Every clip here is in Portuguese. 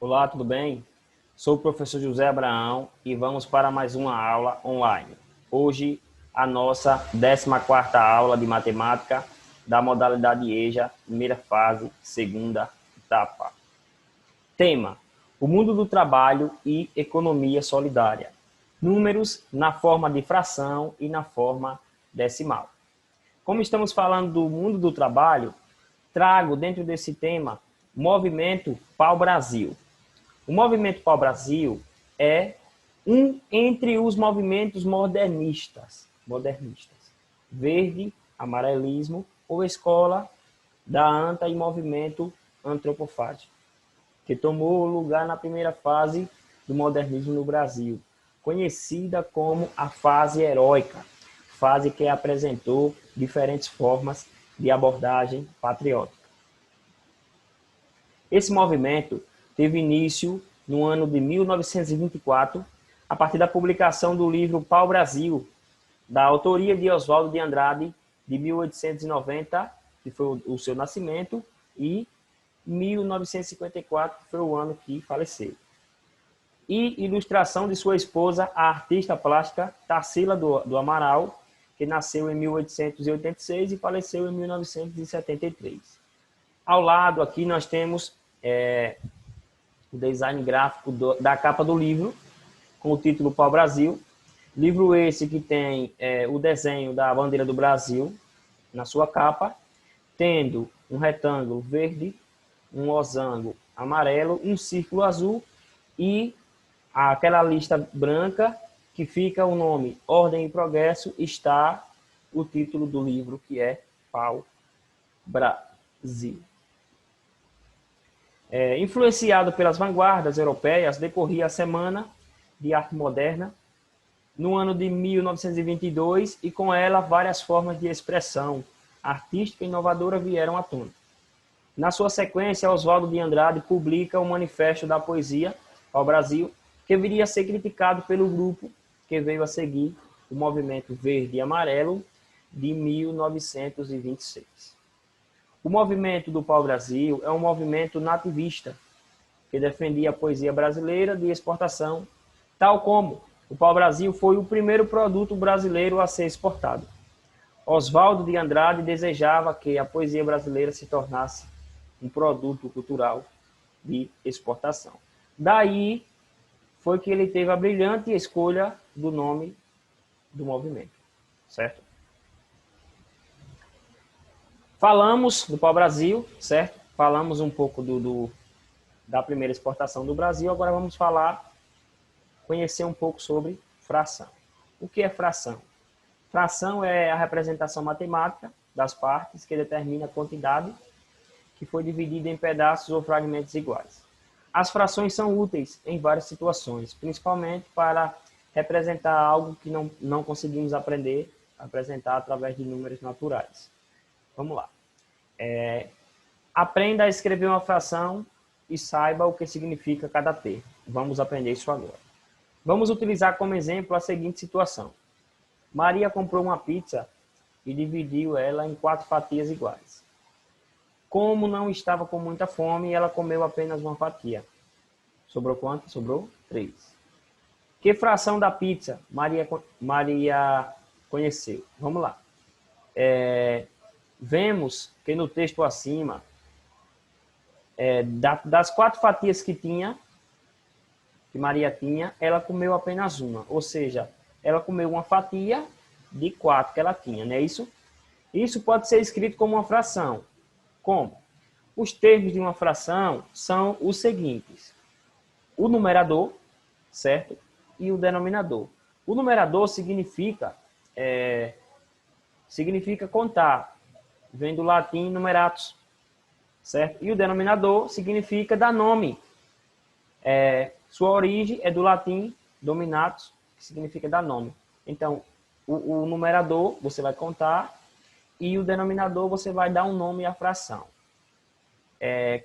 Olá, tudo bem? Sou o professor José Abraão e vamos para mais uma aula online. Hoje, a nossa 14ª aula de matemática da modalidade EJA, primeira fase, segunda etapa. Tema: o mundo do trabalho e economia solidária. Números na forma de fração e na forma decimal. Como estamos falando do mundo do trabalho, trago dentro desse tema Movimento Pau-Brasil. O Movimento Pau-Brasil é um entre os movimentos modernistas. Verde, amarelismo ou escola da ANTA e movimento antropofágico, que tomou lugar na primeira fase do modernismo no Brasil, conhecida como a fase heróica, fase que apresentou diferentes formas de abordagem patriótica. Esse movimento teve início no ano de 1924, a partir da publicação do livro Pau-Brasil, da autoria de Oswaldo de Andrade, de 1890, que foi o seu nascimento, e 1954, que foi o ano que faleceu. E ilustração de sua esposa, a artista plástica Tarsila do Amaral, que nasceu em 1886 e faleceu em 1973. Ao lado aqui nós temos o design gráfico da capa do livro, com o título Pau-Brasil. Livro esse que tem o desenho da bandeira do Brasil na sua capa, tendo um retângulo verde, um losango amarelo, um círculo azul e aquela lista branca que fica o nome Ordem e Progresso, está o título do livro, que é Pau-Brasil. Influenciado pelas vanguardas europeias, decorria a Semana de Arte Moderna no ano de 1922 e com ela várias formas de expressão artística e inovadora vieram à tona. Na sua sequência, Oswaldo de Andrade publica o Manifesto da Poesia ao Brasil, que viria a ser criticado pelo grupo que veio a seguir o Movimento Verde e Amarelo de 1926. O movimento do Pau-Brasil é um movimento nativista que defendia a poesia brasileira de exportação, tal como o Pau-Brasil foi o primeiro produto brasileiro a ser exportado. Oswaldo de Andrade desejava que a poesia brasileira se tornasse um produto cultural de exportação. Daí foi que ele teve a brilhante escolha do nome do movimento, certo? Falamos do Pau-Brasil, certo? Falamos um pouco da primeira exportação do Brasil, agora vamos conhecer um pouco sobre fração. O que é fração? Fração é a representação matemática das partes que determina a quantidade que foi dividida em pedaços ou fragmentos iguais. As frações são úteis em várias situações, principalmente para representar algo que não conseguimos apresentar através de números naturais. Vamos lá. Aprenda a escrever uma fração e saiba o que significa cada termo. Vamos aprender isso agora. Vamos utilizar como exemplo a seguinte situação. Maria comprou uma pizza e dividiu ela em 4 fatias iguais. Como não estava com muita fome, ela comeu apenas uma fatia. Sobrou quanto? Sobrou 3. Que fração da pizza Maria conheceu? Vamos lá. Vemos que no texto acima, das 4 fatias que Maria tinha, ela comeu apenas uma. Ou seja, ela comeu uma fatia de 4 que ela tinha, não é isso? Isso pode ser escrito como uma fração. Como? Os termos de uma fração são os seguintes. O numerador, certo? E o denominador. O numerador significa contar. Vem do latim numeratus, certo? E o denominador significa dar nome. Sua origem é do latim dominatus, que significa dar nome. Então, o numerador você vai contar e o denominador você vai dar um nome à fração.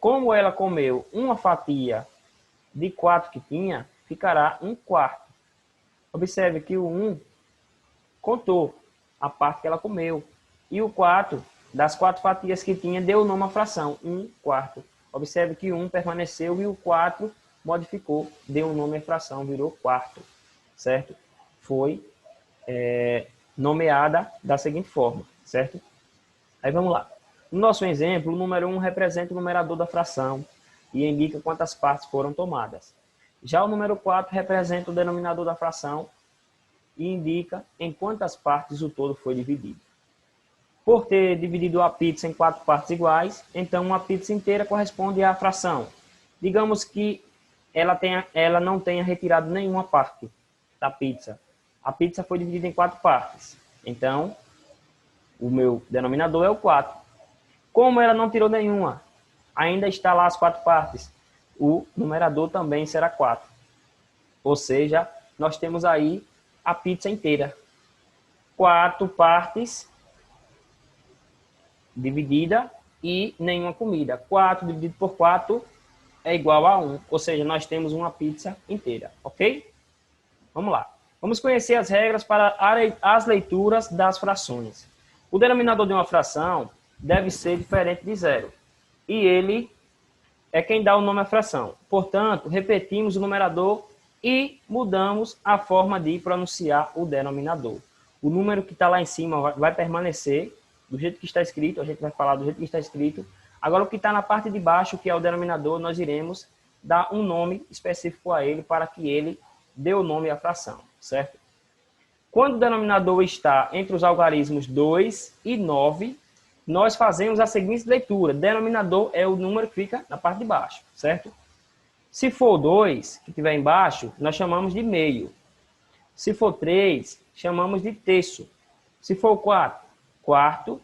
Como ela comeu uma fatia de 4 que tinha, ficará 1/4. Observe que o 1 contou a parte que ela comeu. E o 4, das 4 fatias que tinha, deu o nome à fração, 1/4. Observe que o 1 permaneceu e o 4 modificou, deu um nome à fração, virou quarto, certo? Foi nomeada da seguinte forma, certo? Aí vamos lá. No nosso exemplo, o número 1 representa o numerador da fração e indica quantas partes foram tomadas. Já o número 4 representa o denominador da fração e indica em quantas partes o todo foi dividido. Por ter dividido a pizza em 4 partes iguais, então uma pizza inteira corresponde à fração. Digamos que ela não tenha retirado nenhuma parte da pizza. A pizza foi dividida em 4 partes. Então, o meu denominador é o 4. Como ela não tirou nenhuma, ainda está lá as 4 partes, o numerador também será 4. Ou seja, nós temos aí a pizza inteira. 4 partes dividida e nenhuma comida. 4 dividido por 4 é igual a 1. Ou seja, nós temos uma pizza inteira, ok? Vamos lá. Vamos conhecer as regras para as leituras das frações. O denominador de uma fração deve ser diferente de zero. E ele é quem dá o nome à fração. Portanto, repetimos o numerador e mudamos a forma de pronunciar o denominador. O número que está lá em cima vai permanecer do jeito que está escrito, a gente vai falar do jeito que está escrito. Agora, o que está na parte de baixo, que é o denominador, nós iremos dar um nome específico a ele para que ele dê o nome à fração, certo? Quando o denominador está entre os algarismos 2 e 9, nós fazemos a seguinte leitura. Denominador é o número que fica na parte de baixo, certo? Se for 2, que estiver embaixo, nós chamamos de meio. Se for 3, chamamos de terço. Se for 4, quarto.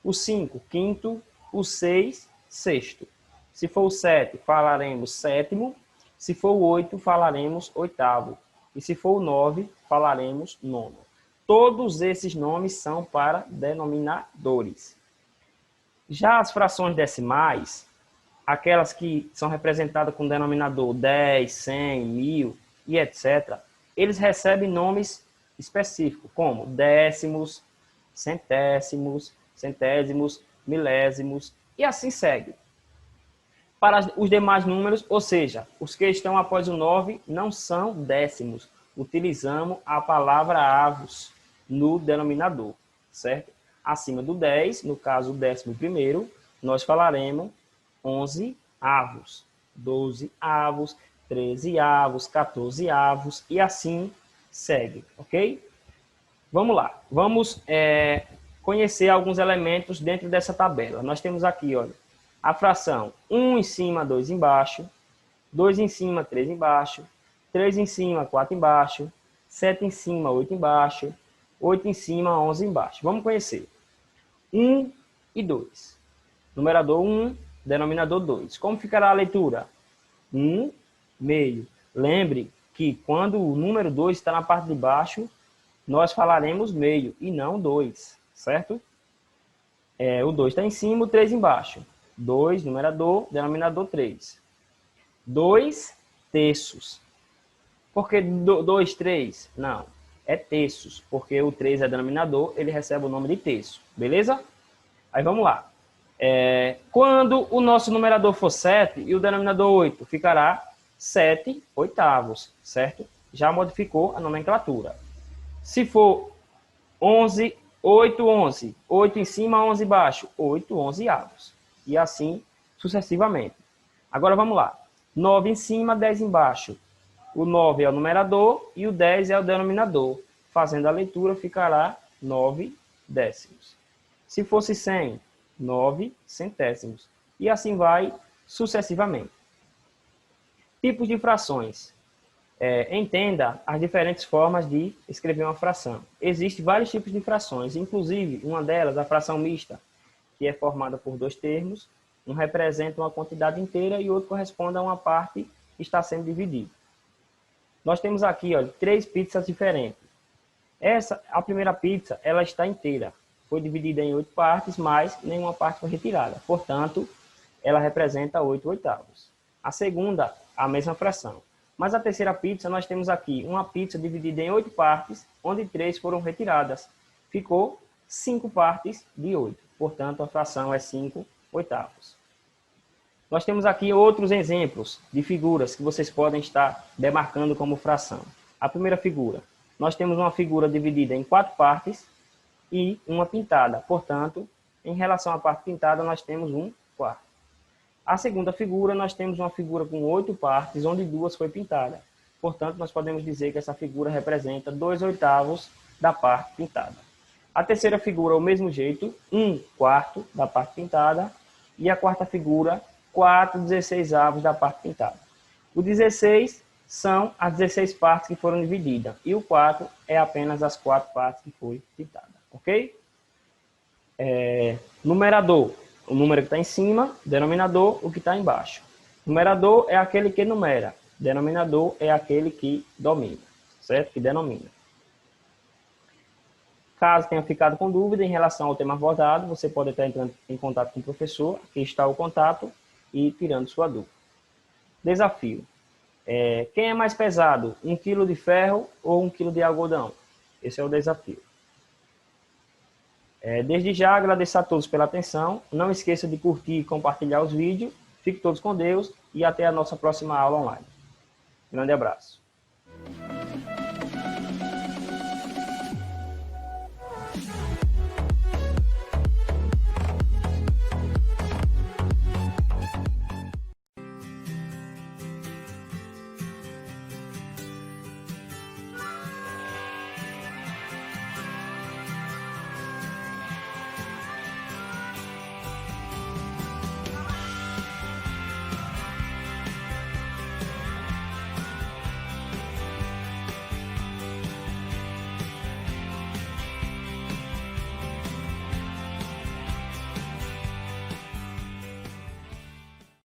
O 5, quinto. O 6, sexto. Se for o 7, falaremos sétimo. Se for o 8, falaremos oitavo. E se for o 9, falaremos nono. Todos esses nomes são para denominadores. Já as frações decimais, aquelas que são representadas com denominador 10, 100, 1000 e etc., eles recebem nomes específicos, como décimos, centésimos, centésimos, milésimos, e assim segue. Para os demais números, ou seja, os que estão após o 9 não são décimos. Utilizamos a palavra avos no denominador, certo? Acima do 10, no caso o 11º, nós falaremos 11 avos, 12 avos, 13 avos, 14 avos e assim segue, ok? Vamos lá, vamos conhecer alguns elementos dentro dessa tabela. Nós temos aqui, olha, a fração 1 em cima, 2 embaixo, 2 em cima, 3 embaixo, 3 em cima, 4 embaixo, 7 em cima, 8 embaixo, 8 em cima, 11 embaixo. Vamos conhecer. 1 e 2. Numerador 1, denominador 2. Como ficará a leitura? 1, meio. Lembre que quando o número 2 está na parte de baixo, nós falaremos meio e não 2, certo? O 2 está em cima, o 3 embaixo. 2, numerador, denominador 3. 2 terços. Por que 2, 3? Não, é terços, porque o 3 é denominador, ele recebe o nome de terço, beleza? Aí vamos lá. Quando o nosso numerador for 7 e o denominador 8, ficará 7 oitavos, certo? Já modificou a nomenclatura. Se for 11, 8, 11, 8 em cima, 11 embaixo, 8 onzeavos. E assim sucessivamente. Agora vamos lá. 9 em cima, 10 embaixo. O 9 é o numerador e o 10 é o denominador. Fazendo a leitura, ficará 9 décimos. Se fosse 100, 9 centésimos. E assim vai sucessivamente. Tipos de frações. Entenda as diferentes formas de escrever uma fração. Existem vários tipos de frações, inclusive uma delas, a fração mista, que é formada por 2 termos. Um representa uma quantidade inteira e o outro corresponde a uma parte que está sendo dividida. Nós temos aqui, olha, 3 pizzas diferentes. A primeira pizza, ela está inteira. Foi dividida em 8 partes, mas nenhuma parte foi retirada. Portanto, ela representa 8 oitavos. A segunda, a mesma fração. Mas a terceira pizza, nós temos aqui uma pizza dividida em 8 partes, onde 3 foram retiradas. Ficou 5 partes de 8. Portanto, a fração é 5 oitavos. Nós temos aqui outros exemplos de figuras que vocês podem estar demarcando como fração. A primeira figura, nós temos uma figura dividida em 4 partes e uma pintada. Portanto, em relação à parte pintada, nós temos 1/4. A segunda figura, nós temos uma figura com 8 partes, onde 2 foi pintada. Portanto, nós podemos dizer que essa figura representa 2/8 da parte pintada. A terceira figura, o mesmo jeito, 1/4 da parte pintada. E a quarta figura, 4/16 da parte pintada. O 16 são as 16 partes que foram divididas. E o 4 é apenas as 4 partes que foi pintada. Ok? Numerador, o número que está em cima. Denominador, o que está embaixo. Numerador é aquele que numera. Denominador é aquele que domina. Certo? Que denomina. Caso tenha ficado com dúvida em relação ao tema abordado, você pode estar entrando em contato com o professor. Aqui está o contato e tirando sua dúvida. Desafio. Quem é mais pesado? 1 kg de ferro ou 1 kg de algodão? Esse é o desafio. Desde já, agradeço a todos pela atenção. Não esqueça de curtir e compartilhar os vídeos. Fiquem todos com Deus e até a nossa próxima aula online. Grande abraço.